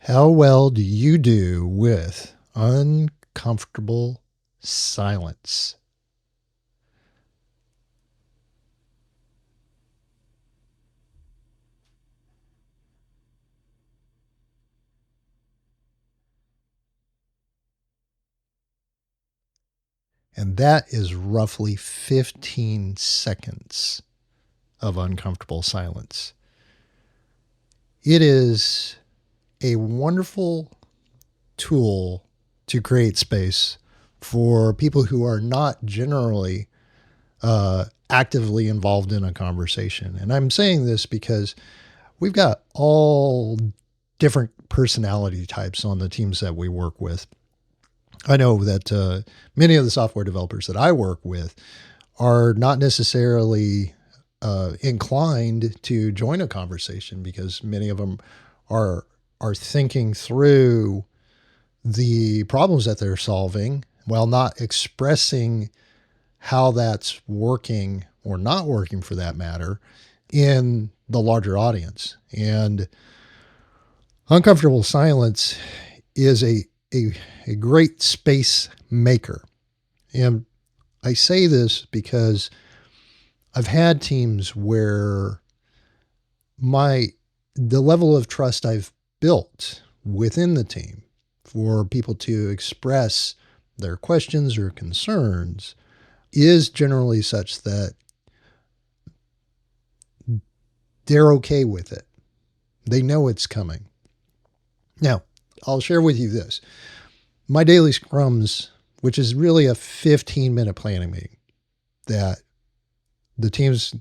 How well do you do with uncomfortable silence? And that is roughly 15 seconds of uncomfortable silence. It is a wonderful tool to create space for people who are not generally actively involved in a conversation. And I'm saying this because we've got all different personality types on the teams that we work with. I know that many of the software developers that I work with are not necessarily inclined to join a conversation because many of them are thinking through the problems that they're solving while not expressing how that's working or not working for that matter in the larger audience. And uncomfortable silence is a great space maker. And I say this because I've had teams where the level of trust I've built within the team for people to express their questions or concerns is generally such that they're okay with it. They know it's coming. Now, I'll share with you this. My daily scrums, which is really a 15-minute planning meeting that the teams,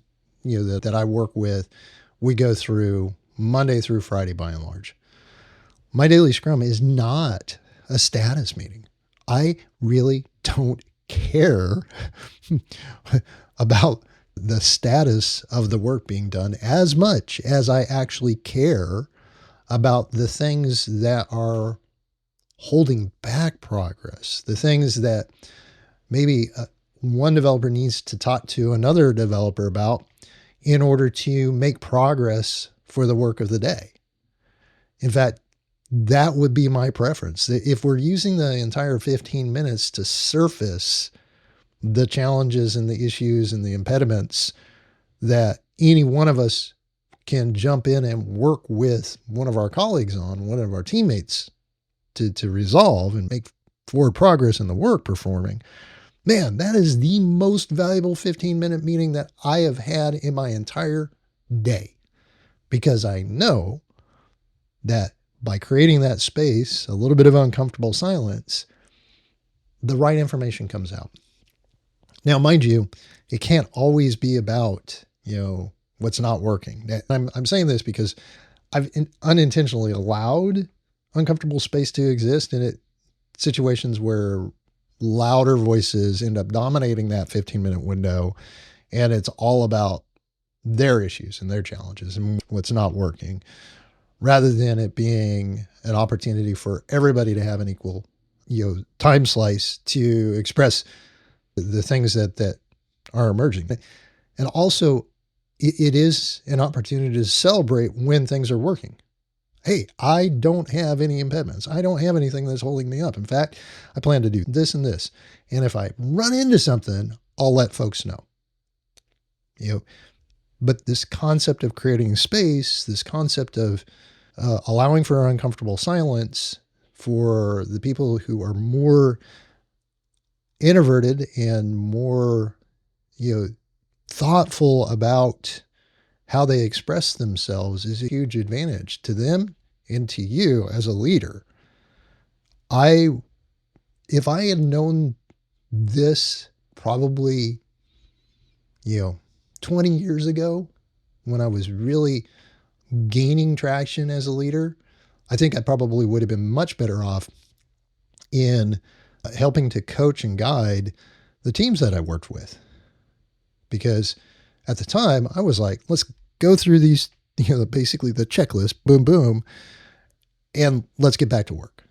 that I work with, we go through Monday through Friday by and large. My daily scrum is not a status meeting. I really don't care about the status of the work being done as much as I actually care about the things that are holding back progress, the things that maybe one developer needs to talk to another developer about in order to make progress for the work of the day. In fact, that would be my preference. If we're using the entire 15 minutes to surface the challenges and the issues and the impediments that any one of us can jump in and work with one of our colleagues on, one of our teammates to resolve and make forward progress in the work performing, man, that is the most valuable 15-minute meeting that I have had in my entire day. Because I know that by creating that space, a little bit of uncomfortable silence, the right information comes out. Now, mind you, it can't always be about, what's not working. I'm saying this because I've unintentionally allowed uncomfortable space to exist in situations where louder voices end up dominating that 15-minute window, and it's all about their issues and their challenges and what's not working, rather than it being an opportunity for everybody to have an equal, time slice to express the things that are emerging. And also, it is an opportunity to celebrate when things are working. Hey, I don't have any impediments. I don't have anything that's holding me up. In fact, I plan to do this and this. And if I run into something, I'll let folks know. But this concept of creating space, this concept of allowing for uncomfortable silence for the people who are more introverted and more, thoughtful about how they express themselves is a huge advantage to them and to you as a leader. If I had known this probably, 20 years ago when I was really gaining traction as a leader, I think I probably would have been much better off in helping to coach and guide the teams that I worked with. Because at the time I was like, let's go through these, basically the checklist, boom, boom, and let's get back to work.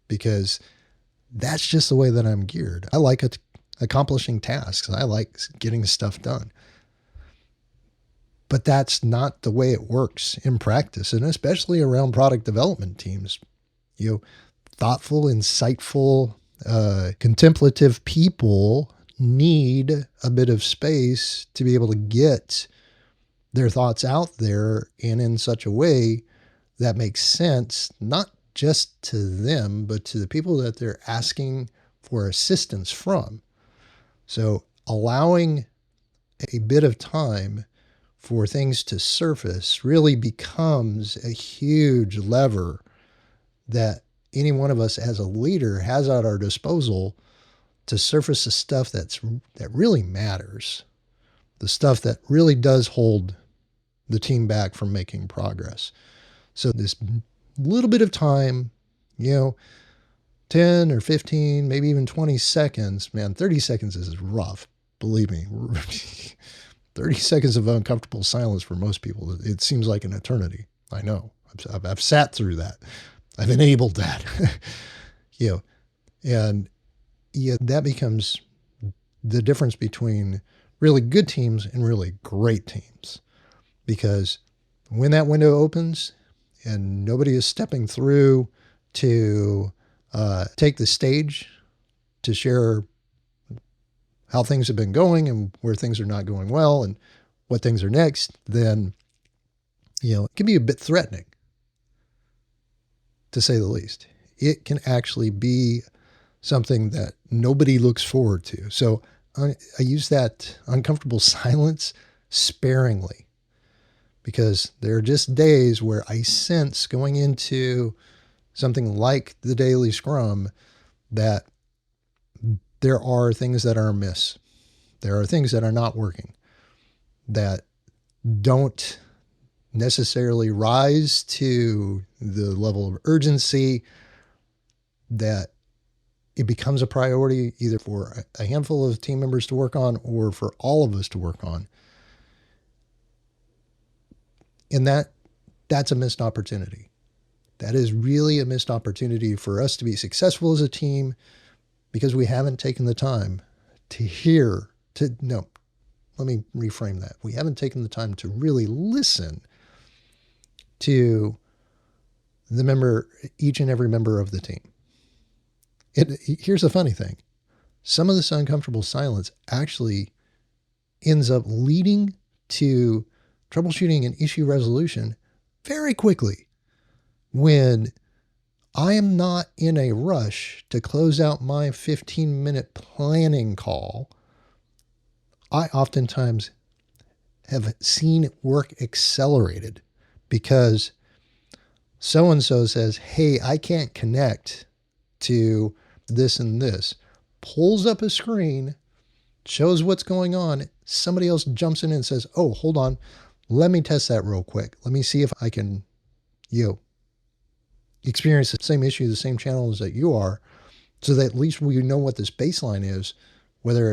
Because that's just the way that I'm geared. I like accomplishing tasks. I like getting stuff done. But that's not the way it works in practice, and especially around product development teams. You know, thoughtful, insightful, contemplative people need a bit of space to be able to get their thoughts out there and in such a way that makes sense, not just to them, but to the people that they're asking for assistance from. So allowing a bit of time for things to surface really becomes a huge lever that any one of us as a leader has at our disposal to surface the stuff that really matters, the stuff that really does hold the team back from making progress. So this little bit of time, 10 or 15, maybe even 20 seconds, man, 30 seconds is rough. Believe me, 30 seconds of uncomfortable silence for most people, it seems like an eternity. I know. I've sat through that. I've enabled that. And that becomes the difference between really good teams and really great teams. Because when that window opens and nobody is stepping through to take the stage to share how things have been going and where things are not going well and what things are next, then, it can be a bit threatening, to say the least. It can actually be something that nobody looks forward to. So I use that uncomfortable silence sparingly, because there are just days where I sense going into something like the daily scrum that there are things that are amiss. There are things that are not working, that don't necessarily rise to the level of urgency that it becomes a priority either for a handful of team members to work on or for all of us to work on. And that's a missed opportunity. That is really a missed opportunity for us to be successful as a team, because we haven't taken the time let me reframe that. We haven't taken the time to really listen to each and every member of the team. Here's the funny thing. Some of this uncomfortable silence actually ends up leading to troubleshooting and issue resolution very quickly. When I am not in a rush to close out my 15-minute planning call, I oftentimes have seen work accelerated because so-and-so says, hey, I can't connect to this and this, pulls up a screen, shows what's going on. Somebody else jumps in and says, oh, hold on, let me test that real quick. Let me see if I can, experience the same issue, the same channels that you are, so that at least we know what this baseline is, whether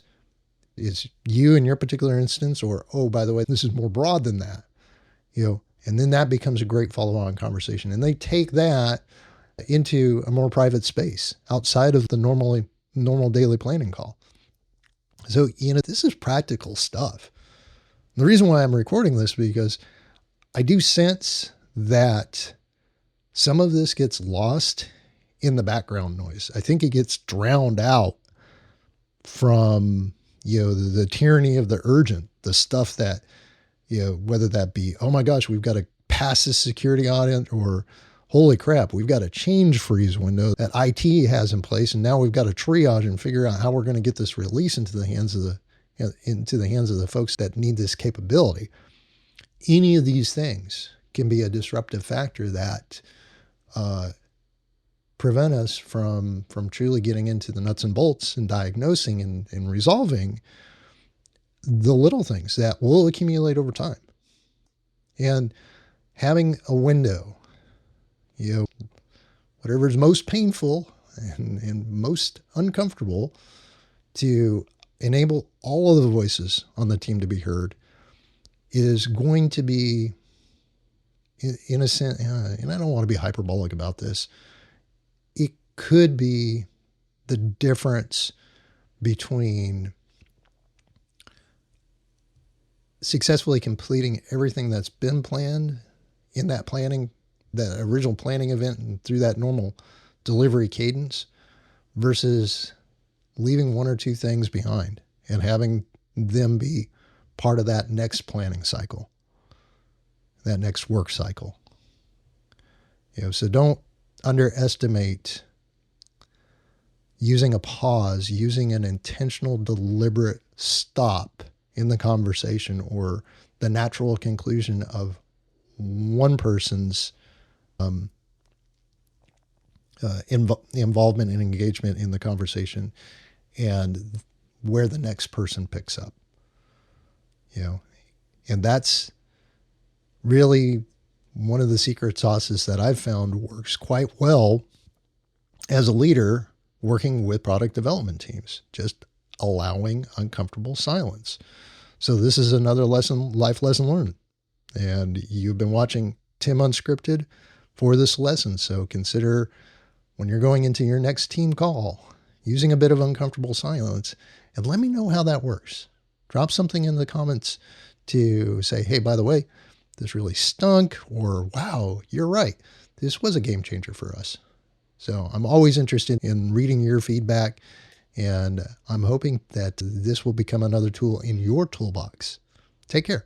it's you in your particular instance or, oh, by the way, this is more broad than that, and then that becomes a great follow-on conversation. And they take that into a more private space outside of the normal daily planning call. So, this is practical stuff. The reason why I'm recording this is because I do sense that some of this gets lost in the background noise. I think it gets drowned out from, the tyranny of the urgent, the stuff that, whether that be, oh my gosh, we've got to pass this security audit, or holy crap, we've got a change freeze window that IT has in place, and now we've got to triage and figure out how we're going to get this release into the hands of the folks that need this capability. Any of these things can be a disruptive factor that prevent us from truly getting into the nuts and bolts and diagnosing and resolving the little things that will accumulate over time. And having a window, whatever is most painful and most uncomfortable, to enable all of the voices on the team to be heard, is going to be, in a sense, and I don't want to be hyperbolic about this, it could be the difference between successfully completing everything that's been planned in that planning, that original planning event, and through that normal delivery cadence, versus leaving one or two things behind and having them be part of that next planning cycle, that next work cycle. So don't underestimate using a pause, using an intentional, deliberate stop in the conversation, or the natural conclusion of one person's involvement and engagement in the conversation, and where the next person picks up. And that's really one of the secret sauces that I've found works quite well as a leader working with product development teams, just allowing uncomfortable silence. So this is another life lesson learned. And you've been watching TimUnscripted for this lesson. So consider, when you're going into your next team call, using a bit of uncomfortable silence, and let me know how that works. Drop something in the comments to say, hey, by the way, this really stunk, or wow, you're right, this was a game changer for us. So I'm always interested in reading your feedback, and I'm hoping that this will become another tool in your toolbox. Take care.